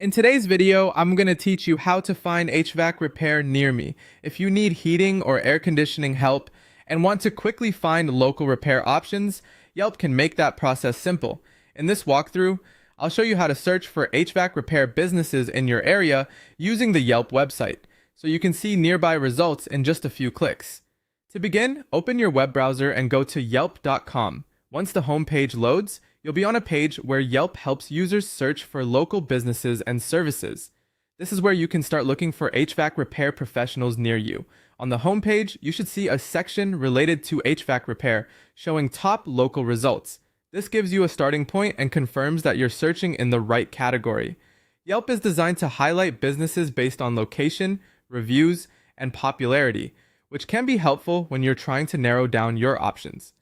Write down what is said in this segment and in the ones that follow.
In today's video, I'm going to teach you how to find HVAC repair near me. If you need heating or air conditioning help and want to quickly find local repair options, Yelp can make that process simple. In this walkthrough, I'll show you how to search for HVAC repair businesses in your area using the Yelp website, so you can see nearby results in just a few clicks. To begin, open your web browser and go to yelp.com. Once the home page loads, you'll be on a page where Yelp helps users search for local businesses and services. This is where you can start looking for HVAC repair professionals near you. On the home page, you should see a section related to HVAC repair showing top local results. This gives you a starting point and confirms that you're searching in the right category. Yelp is designed to highlight businesses based on location, reviews, and popularity, which can be helpful when you're trying to narrow down your options.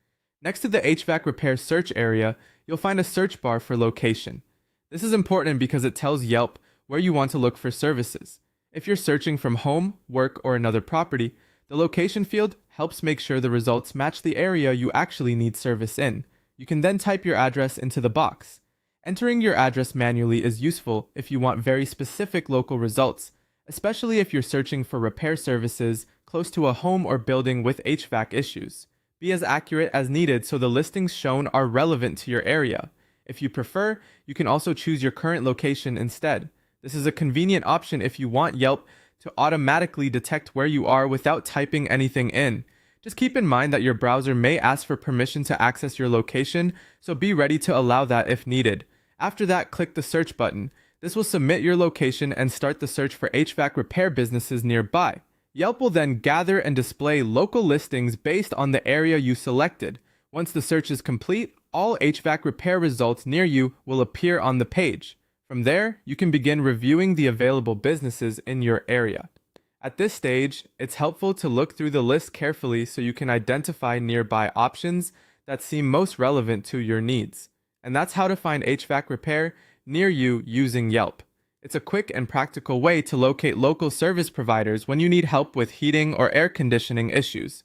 Next to the HVAC repair search area, you'll find a search bar for location. This is important because it tells Yelp where you want to look for services. If you're searching from home, work, or another property, the location field helps make sure the results match the area you actually need service in. You can then type your address into the box. Entering your address manually is useful if you want very specific local results, especially if you're searching for repair services close to a home or building with HVAC issues. Be as accurate as needed so the listings shown are relevant to your area. If you prefer, you can also choose your current location instead. This is a convenient option if you want Yelp to automatically detect where you are without typing anything in. Just keep in mind that your browser may ask for permission to access your location, so be ready to allow that if needed. After that, click the search button. This will submit your location and start the search for HVAC repair businesses nearby. Yelp will then gather and display local listings based on the area you selected. Once the search is complete, all HVAC repair results near you will appear on the page. From there, you can begin reviewing the available businesses in your area. At this stage, it's helpful to look through the list carefully so you can identify nearby options that seem most relevant to your needs. And that's how to find HVAC repair near you using Yelp. It's a quick and practical way to locate local service providers when you need help with heating or air conditioning issues.